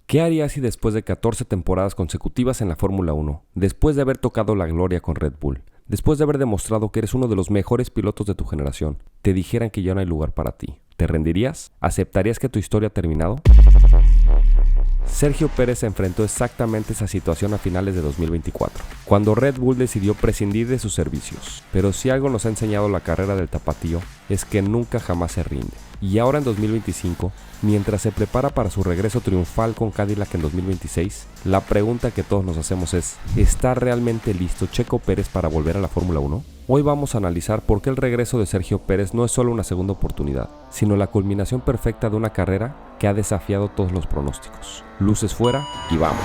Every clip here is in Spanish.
¿Qué harías si después de 14 temporadas consecutivas en la Fórmula 1, después de haber tocado la gloria con Red Bull, después de haber demostrado que eres uno de los mejores pilotos de tu generación, te dijeran que ya no hay lugar para ti? ¿Te rendirías? ¿Aceptarías que tu historia ha terminado? Sergio Pérez se enfrentó exactamente esa situación a finales de 2024, cuando Red Bull decidió prescindir de sus servicios. Pero si algo nos ha enseñado la carrera del tapatío, es que nunca jamás se rinde. Y ahora en 2025, mientras se prepara para su regreso triunfal con Cadillac en 2026, la pregunta que todos nos hacemos es: ¿está realmente listo Checo Pérez para volver a la Fórmula 1? Hoy vamos a analizar por qué el regreso de Sergio Pérez no es solo una segunda oportunidad, sino la culminación perfecta de una carrera que ha desafiado todos los pronósticos. Luces fuera y vamos.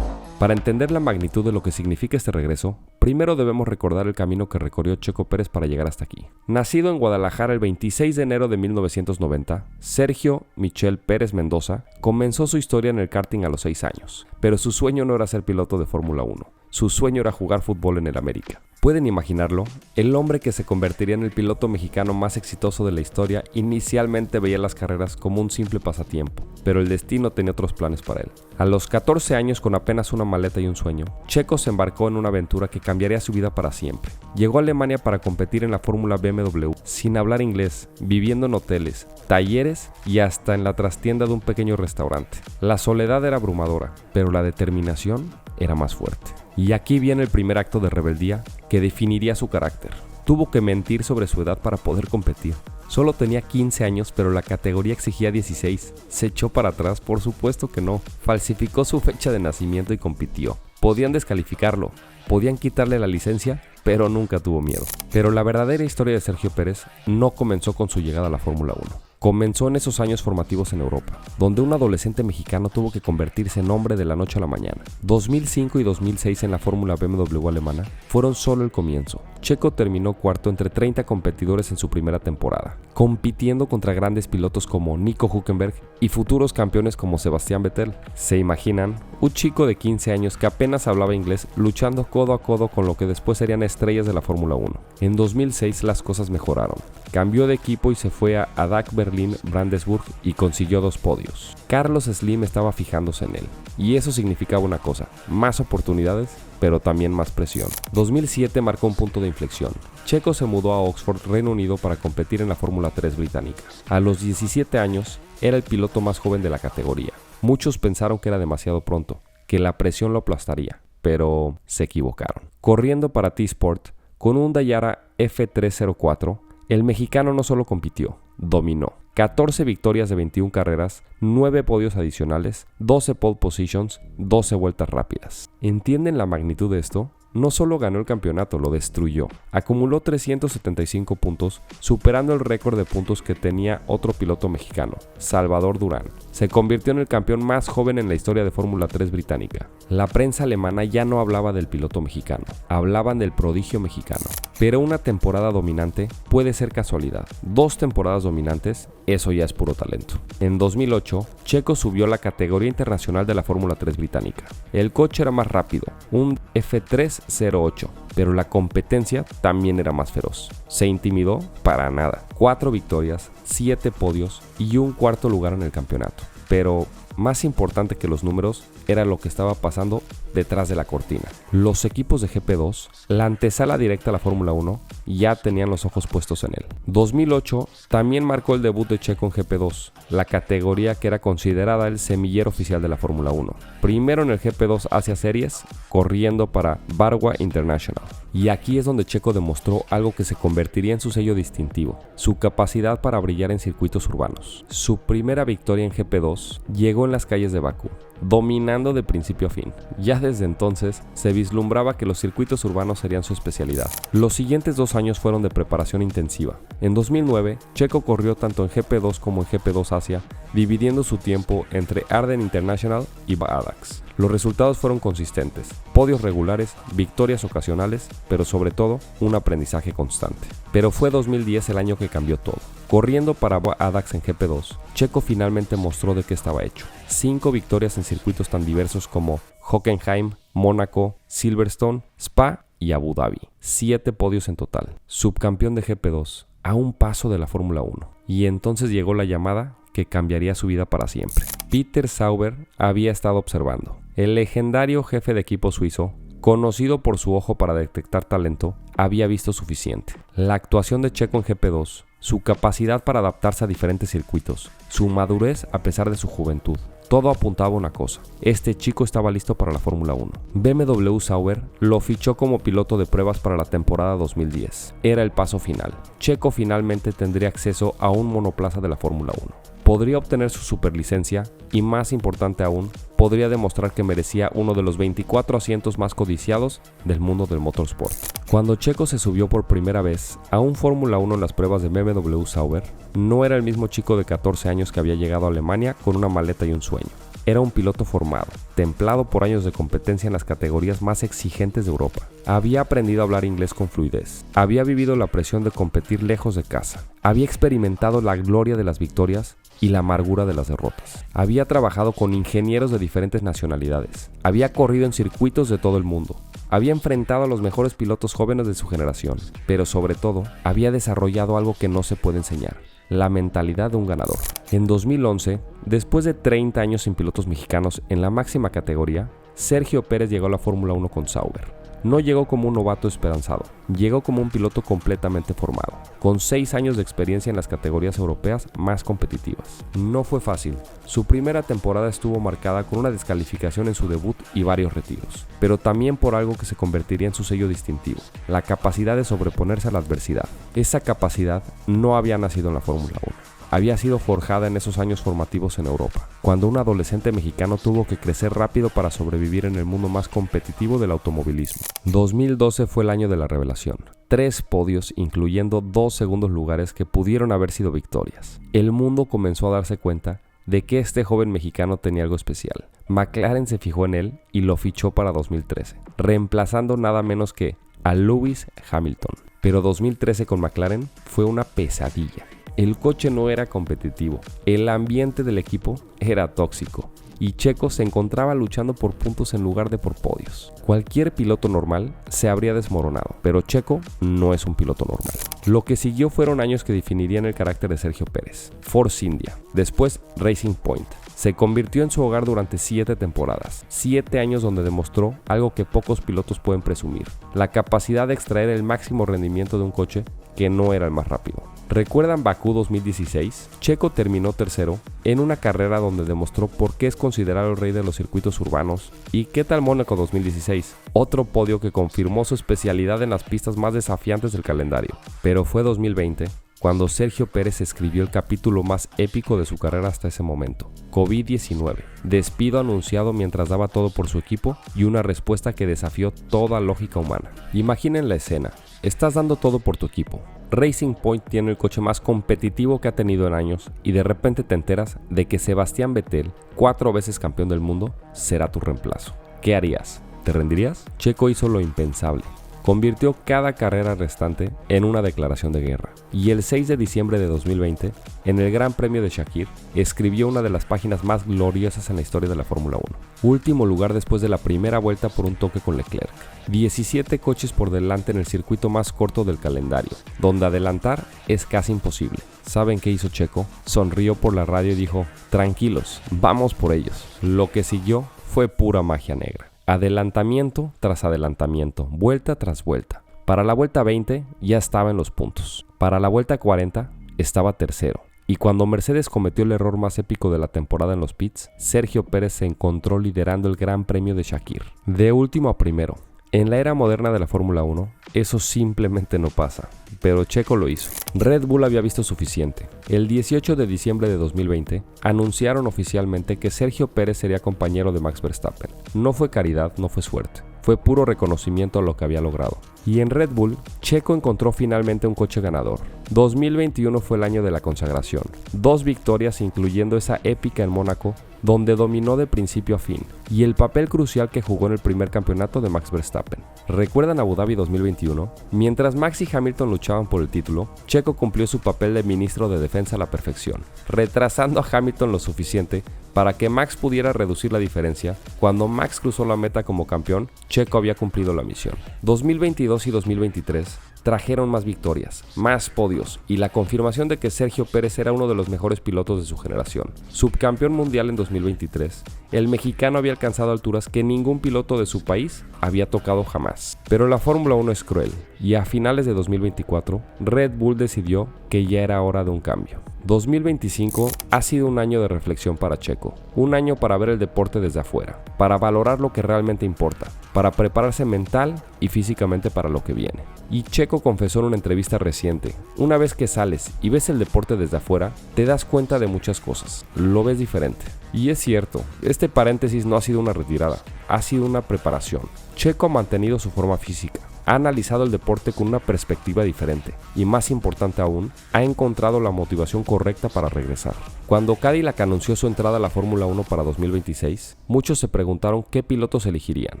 Para entender la magnitud de lo que significa este regreso, primero debemos recordar el camino que recorrió Checo Pérez para llegar hasta aquí. Nacido en Guadalajara el 26 de enero de 1990, Sergio Michel Pérez Mendoza comenzó su historia en el karting a los 6 años, pero su sueño no era ser piloto de Fórmula 1, su sueño era jugar fútbol en el América. ¿Pueden imaginarlo? El hombre que se convertiría en el piloto mexicano más exitoso de la historia inicialmente veía las carreras como un simple pasatiempo, pero el destino tenía otros planes para él. A los 14 años, con apenas una maleta y un sueño, Checo se embarcó en una aventura que cambiaría su vida para siempre. Llegó a Alemania para competir en la Fórmula BMW, sin hablar inglés, viviendo en hoteles, talleres y hasta en la trastienda de un pequeño restaurante. La soledad era abrumadora, pero la determinación era más fuerte. Y aquí viene el primer acto de rebeldía que definiría su carácter. Tuvo que mentir sobre su edad para poder competir. Solo tenía 15 años, pero la categoría exigía 16. ¿Se echó para atrás? Por supuesto que no. Falsificó su fecha de nacimiento y compitió. Podían descalificarlo, podían quitarle la licencia, pero nunca tuvo miedo. Pero la verdadera historia de Sergio Pérez no comenzó con su llegada a la Fórmula 1. Comenzó en esos años formativos en Europa, donde un adolescente mexicano tuvo que convertirse en hombre de la noche a la mañana. 2005 y 2006 en la Fórmula BMW alemana fueron solo el comienzo. Checo terminó cuarto entre 30 competidores en su primera temporada, compitiendo contra grandes pilotos como Nico Hülkenberg y futuros campeones como Sebastián Vettel. ¿Se imaginan? Un chico de 15 años que apenas hablaba inglés luchando codo a codo con lo que después serían estrellas de la Fórmula 1. En 2006 las cosas mejoraron. Cambió de equipo y se fue a ADAC Berlín Brandenburg y consiguió 2 podios. Carlos Slim estaba fijándose en él, y eso significaba una cosa: más oportunidades, pero también más presión. 2007 marcó un punto de inflexión. Checo se mudó a Oxford, Reino Unido, para competir en la Fórmula 3 británica. A los 17 años era el piloto más joven de la categoría. Muchos pensaron que era demasiado pronto, que la presión lo aplastaría, pero se equivocaron. Corriendo para T-Sport con un Dallara F304, el mexicano no solo compitió, dominó. 14 victorias de 21 carreras, 9 podios adicionales, 12 pole positions, 12 vueltas rápidas. ¿Entienden la magnitud de esto? No solo ganó el campeonato, lo destruyó. Acumuló 375 puntos, superando el récord de puntos que tenía otro piloto mexicano, Salvador Durán. Se convirtió en el campeón más joven en la historia de Fórmula 3 británica. La prensa alemana ya no hablaba del piloto mexicano, hablaban del prodigio mexicano. Pero una temporada dominante puede ser casualidad. 2 temporadas dominantes, eso ya es puro talento. En 2008, Checo subió a la categoría internacional de la Fórmula 3 británica. El coche era más rápido, un F308, pero la competencia también era más feroz. ¿Se intimidó? Para nada. 4 victorias, 7 podios y un cuarto lugar en el campeonato. Pero más importante que los números era lo que estaba pasando detrás de la cortina. Los equipos de GP2, la antesala directa a la Fórmula 1, ya tenían los ojos puestos en él. 2008 también marcó el debut de Checo en GP2, la categoría que era considerada el semillero oficial de la Fórmula 1. Primero en el GP2 Asia Series, corriendo para Barwa International. Y aquí es donde Checo demostró algo que se convertiría en su sello distintivo: su capacidad para brillar en circuitos urbanos. Su primera victoria en GP2 llegó en las calles de Bakú, dominando de principio a fin. Ya desde entonces se vislumbraba que los circuitos urbanos serían su especialidad. Los siguientes 2 años fueron de preparación intensiva. En 2009, Checo corrió tanto en GP2 como en GP2 Asia, dividiendo su tiempo entre Arden International y Badax. Los resultados fueron consistentes: podios regulares, victorias ocasionales, pero sobre todo un aprendizaje constante. Pero fue 2010 el año que cambió todo. Corriendo para Badax en GP2, Checo finalmente mostró de qué estaba hecho. 5 victorias en circuitos tan diversos como Hockenheim, Mónaco, Silverstone, Spa y Abu Dhabi. 7 podios en total. Subcampeón de GP2, a un paso de la Fórmula 1. Y entonces llegó la llamada que cambiaría su vida para siempre. Peter Sauber había estado observando. El legendario jefe de equipo suizo, conocido por su ojo para detectar talento, había visto suficiente. La actuación de Checo en GP2, su capacidad para adaptarse a diferentes circuitos, su madurez a pesar de su juventud, todo apuntaba a una cosa: este chico estaba listo para la Fórmula 1. BMW Sauber lo fichó como piloto de pruebas para la temporada 2010. Era el paso final. Checo finalmente tendría acceso a un monoplaza de la Fórmula 1. Podría obtener su superlicencia y, más importante aún, podría demostrar que merecía uno de los 24 asientos más codiciados del mundo del motorsport. Cuando Checo se subió por primera vez a un Fórmula 1 en las pruebas de BMW Sauber, no era el mismo chico de 14 años que había llegado a Alemania con una maleta y un sueño. Era un piloto formado, templado por años de competencia en las categorías más exigentes de Europa. Había aprendido a hablar inglés con fluidez. Había vivido la presión de competir lejos de casa. Había experimentado la gloria de las victorias y la amargura de las derrotas. Había trabajado con ingenieros de diferentes nacionalidades. Había corrido en circuitos de todo el mundo. Había enfrentado a los mejores pilotos jóvenes de su generación. Pero sobre todo, había desarrollado algo que no se puede enseñar: la mentalidad de un ganador. En 2011, después de 30 años sin pilotos mexicanos en la máxima categoría, Sergio Pérez llegó a la Fórmula 1 con Sauber. No llegó como un novato esperanzado, llegó como un piloto completamente formado, con 6 años de experiencia en las categorías europeas más competitivas. No fue fácil. Su primera temporada estuvo marcada con una descalificación en su debut y varios retiros, pero también por algo que se convertiría en su sello distintivo: la capacidad de sobreponerse a la adversidad. Esa capacidad no había nacido en la Fórmula 1. Había sido forjada en esos años formativos en Europa, cuando un adolescente mexicano tuvo que crecer rápido para sobrevivir en el mundo más competitivo del automovilismo. 2012 fue el año de la revelación. 3 podios, incluyendo 2 segundos lugares que pudieron haber sido victorias. El mundo comenzó a darse cuenta de que este joven mexicano tenía algo especial. McLaren se fijó en él y lo fichó para 2013, reemplazando nada menos que a Lewis Hamilton. Pero 2013 con McLaren fue una pesadilla. El coche no era competitivo, el ambiente del equipo era tóxico y Checo se encontraba luchando por puntos en lugar de por podios. Cualquier piloto normal se habría desmoronado, pero Checo no es un piloto normal. Lo que siguió fueron años que definirían el carácter de Sergio Pérez. Force India, después Racing Point. Se convirtió en su hogar durante 7 temporadas, 7 años donde demostró algo que pocos pilotos pueden presumir: la capacidad de extraer el máximo rendimiento de un coche que no era el más rápido. ¿Recuerdan Bakú 2016? Checo terminó tercero en una carrera donde demostró por qué es considerado el rey de los circuitos urbanos. ¿Y qué tal Mónaco 2016? Otro podio que confirmó su especialidad en las pistas más desafiantes del calendario. Pero fue 2020 cuando Sergio Pérez escribió el capítulo más épico de su carrera hasta ese momento. COVID-19, despido anunciado mientras daba todo por su equipo y una respuesta que desafió toda lógica humana. Imaginen la escena: estás dando todo por tu equipo. Racing Point tiene el coche más competitivo que ha tenido en años y de repente te enteras de que Sebastián Vettel, 4 veces campeón del mundo, será tu reemplazo. ¿Qué harías? ¿Te rendirías? Checo hizo lo impensable. Convirtió cada carrera restante en una declaración de guerra. Y el 6 de diciembre de 2020, en el Gran Premio de Shakir, escribió una de las páginas más gloriosas en la historia de la Fórmula 1. Último lugar después de la primera vuelta por un toque con Leclerc. 17 coches por delante en el circuito más corto del calendario, donde adelantar es casi imposible. ¿Saben qué hizo Checo? Sonrió por la radio y dijo: tranquilos, vamos por ellos. Lo que siguió fue pura magia negra. Adelantamiento tras adelantamiento, vuelta tras vuelta. Para la vuelta 20 ya estaba en los puntos. Para la vuelta 40 estaba tercero. Y cuando Mercedes cometió el error más épico de la temporada en los pits, Sergio Pérez se encontró liderando el Gran Premio de Shakir. De último a primero. En la era moderna de la Fórmula 1, eso simplemente no pasa, pero Checo lo hizo. Red Bull había visto suficiente. El 18 de diciembre de 2020, anunciaron oficialmente que Sergio Pérez sería compañero de Max Verstappen. No fue caridad, no fue suerte. Fue puro reconocimiento a lo que había logrado. Y en Red Bull, Checo encontró finalmente un coche ganador. 2021 fue el año de la consagración. 2 victorias, incluyendo esa épica en Mónaco, donde dominó de principio a fin, y el papel crucial que jugó en el primer campeonato de Max Verstappen. ¿Recuerdan Abu Dhabi 2021? Mientras Max y Hamilton luchaban por el título, Checo cumplió su papel de ministro de defensa a la perfección, retrasando a Hamilton lo suficiente para que Max pudiera reducir la diferencia. Cuando Max cruzó la meta como campeón, Checo había cumplido la misión. 2022 y 2023 trajeron más victorias, más podios y la confirmación de que Sergio Pérez era uno de los mejores pilotos de su generación. Subcampeón mundial en 2023, el mexicano había alcanzado alturas que ningún piloto de su país había tocado jamás. Pero la Fórmula 1 es cruel y a finales de 2024, Red Bull decidió que ya era hora de un cambio. 2025 ha sido un año de reflexión para Checo, un año para ver el deporte desde afuera, para valorar lo que realmente importa, para prepararse mental y físicamente para lo que viene. Y Checo confesó en una entrevista reciente, una vez que sales y ves el deporte desde afuera, te das cuenta de muchas cosas, lo ves diferente. Y es cierto, este paréntesis no ha sido una retirada, ha sido una preparación. Checo ha mantenido su forma física, ha analizado el deporte con una perspectiva diferente y, más importante aún, ha encontrado la motivación correcta para regresar. Cuando Cadillac anunció su entrada a la Fórmula 1 para 2026, muchos se preguntaron qué pilotos elegirían.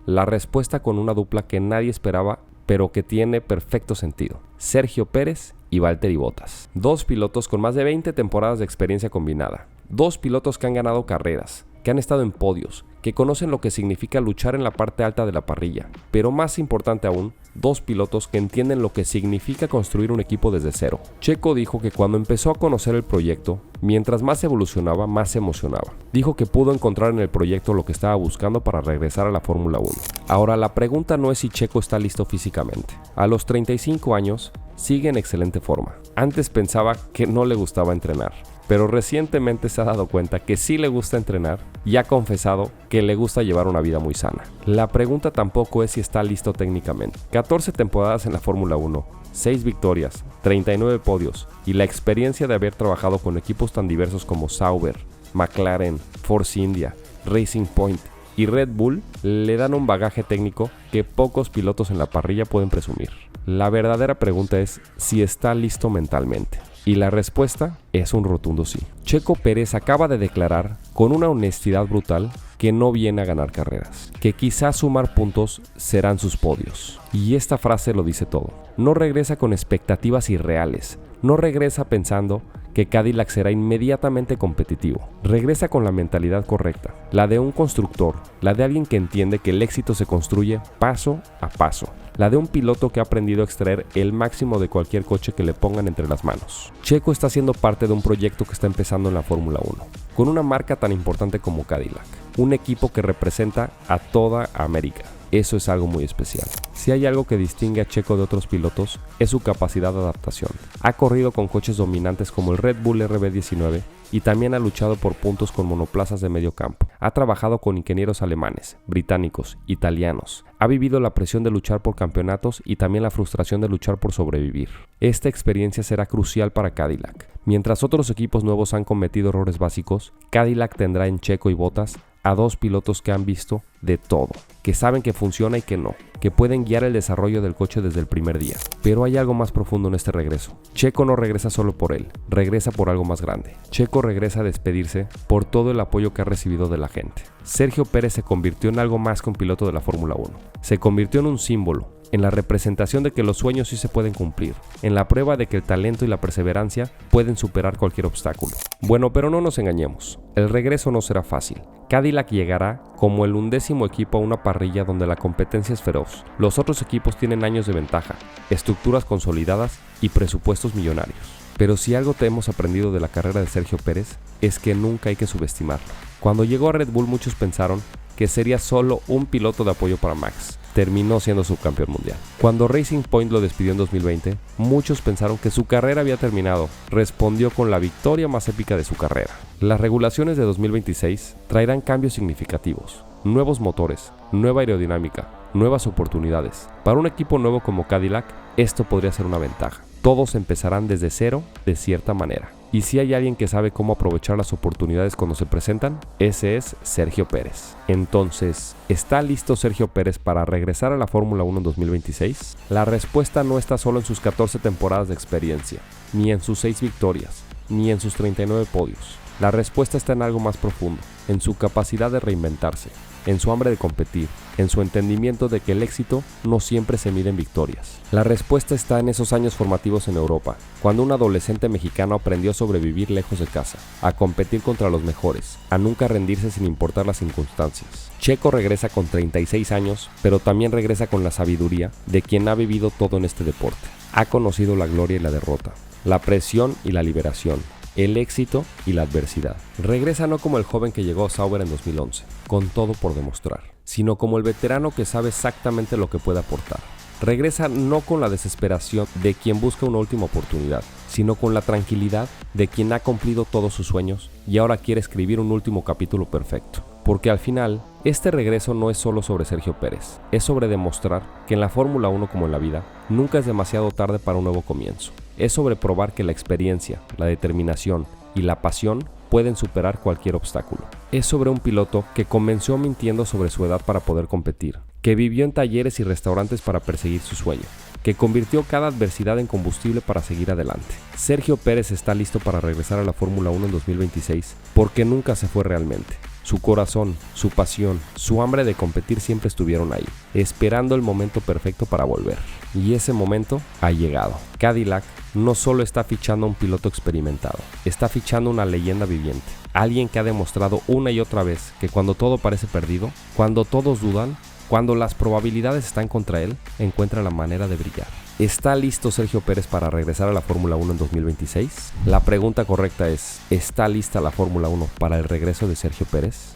La respuesta con una dupla que nadie esperaba, pero que tiene perfecto sentido: Sergio Pérez y Valtteri Bottas. Dos pilotos con más de 20 temporadas de experiencia combinada. Dos pilotos que han ganado carreras, que han estado en podios, que conocen lo que significa luchar en la parte alta de la parrilla, pero más importante aún, dos pilotos que entienden lo que significa construir un equipo desde cero. Checo dijo que cuando empezó a conocer el proyecto, mientras más evolucionaba, más se emocionaba. Dijo que pudo encontrar en el proyecto lo que estaba buscando para regresar a la Fórmula 1. Ahora, la pregunta no es si Checo está listo físicamente. A los 35 años, sigue en excelente forma. Antes pensaba que no le gustaba entrenar, pero recientemente se ha dado cuenta que sí le gusta entrenar y ha confesado que le gusta llevar una vida muy sana. La pregunta tampoco es si está listo técnicamente. 14 temporadas en la Fórmula 1, 6 victorias, 39 podios y la experiencia de haber trabajado con equipos tan diversos como Sauber, McLaren, Force India, Racing Point y Red Bull le dan un bagaje técnico que pocos pilotos en la parrilla pueden presumir. La verdadera pregunta es si está listo mentalmente. Y la respuesta es un rotundo sí. Checo Pérez acaba de declarar con una honestidad brutal que no viene a ganar carreras, que quizás sumar puntos serán sus podios. Y esta frase lo dice todo. No regresa con expectativas irreales, no regresa pensando que Cadillac será inmediatamente competitivo. Regresa con la mentalidad correcta, la de un constructor, la de alguien que entiende que el éxito se construye paso a paso, la de un piloto que ha aprendido a extraer el máximo de cualquier coche que le pongan entre las manos. Checo está siendo parte de un proyecto que está empezando en la Fórmula 1, con una marca tan importante como Cadillac, un equipo que representa a toda América. Eso es algo muy especial. Si hay algo que distingue a Checo de otros pilotos, es su capacidad de adaptación. Ha corrido con coches dominantes como el Red Bull RB19 y también ha luchado por puntos con monoplazas de medio campo. Ha trabajado con ingenieros alemanes, británicos, italianos. Ha vivido la presión de luchar por campeonatos y también la frustración de luchar por sobrevivir. Esta experiencia será crucial para Cadillac. Mientras otros equipos nuevos han cometido errores básicos, Cadillac tendrá en Checo y Bottas a dos pilotos que han visto de todo, que saben que funciona y que no, que pueden guiar el desarrollo del coche desde el primer día. Pero hay algo más profundo en este regreso. Checo no regresa solo por él, regresa por algo más grande. Checo regresa a despedirse por todo el apoyo que ha recibido de la gente. Sergio Pérez se convirtió en algo más que un piloto de la Fórmula 1. Se convirtió en un símbolo, en la representación de que los sueños sí se pueden cumplir, en la prueba de que el talento y la perseverancia pueden superar cualquier obstáculo. Bueno, pero no nos engañemos, el regreso no será fácil. Cadillac llegará como el 11º equipo a una parrilla donde la competencia es feroz. Los otros equipos tienen años de ventaja, estructuras consolidadas y presupuestos millonarios. Pero si algo te hemos aprendido de la carrera de Sergio Pérez, es que nunca hay que subestimarlo. Cuando llegó a Red Bull muchos pensaron que sería solo un piloto de apoyo para Max. Terminó siendo subcampeón mundial. Cuando Racing Point lo despidió en 2020, muchos pensaron que su carrera había terminado. Respondió con la victoria más épica de su carrera. Las regulaciones de 2026 traerán cambios significativos, nuevos motores, nueva aerodinámica, nuevas oportunidades. Para un equipo nuevo como Cadillac, esto podría ser una ventaja. Todos empezarán desde cero de cierta manera. Y si hay alguien que sabe cómo aprovechar las oportunidades cuando se presentan, ese es Sergio Pérez. Entonces, ¿está listo Sergio Pérez para regresar a la Fórmula 1 en 2026? La respuesta no está solo en sus 14 temporadas de experiencia, ni en sus 6 victorias, ni en sus 39 podios. La respuesta está en algo más profundo, en su capacidad de reinventarse, en su hambre de competir, en su entendimiento de que el éxito no siempre se mide en victorias. La respuesta está en esos años formativos en Europa, cuando un adolescente mexicano aprendió a sobrevivir lejos de casa, a competir contra los mejores, a nunca rendirse sin importar las circunstancias. Checo regresa con 36 años, pero también regresa con la sabiduría de quien ha vivido todo en este deporte. Ha conocido la gloria y la derrota, la presión y la liberación, el éxito y la adversidad. Regresa no como el joven que llegó a Sauber en 2011, con todo por demostrar, sino como el veterano que sabe exactamente lo que puede aportar. Regresa no con la desesperación de quien busca una última oportunidad, sino con la tranquilidad de quien ha cumplido todos sus sueños y ahora quiere escribir un último capítulo perfecto. Porque al final, este regreso no es solo sobre Sergio Pérez, es sobre demostrar que en la Fórmula 1 como en la vida, nunca es demasiado tarde para un nuevo comienzo. Es sobre probar que la experiencia, la determinación y la pasión pueden superar cualquier obstáculo. Es sobre un piloto que comenzó mintiendo sobre su edad para poder competir, que vivió en talleres y restaurantes para perseguir su sueño, que convirtió cada adversidad en combustible para seguir adelante. Sergio Pérez está listo para regresar a la Fórmula 1 en 2026 porque nunca se fue realmente. Su corazón, su pasión, su hambre de competir siempre estuvieron ahí, esperando el momento perfecto para volver. Y ese momento ha llegado. Cadillac no solo está fichando a un piloto experimentado, está fichando una leyenda viviente. Alguien que ha demostrado una y otra vez que cuando todo parece perdido, cuando todos dudan, cuando las probabilidades están contra él, encuentra la manera de brillar. ¿Está listo Sergio Pérez para regresar a la Fórmula 1 en 2026? La pregunta correcta es, ¿está lista la Fórmula 1 para el regreso de Sergio Pérez?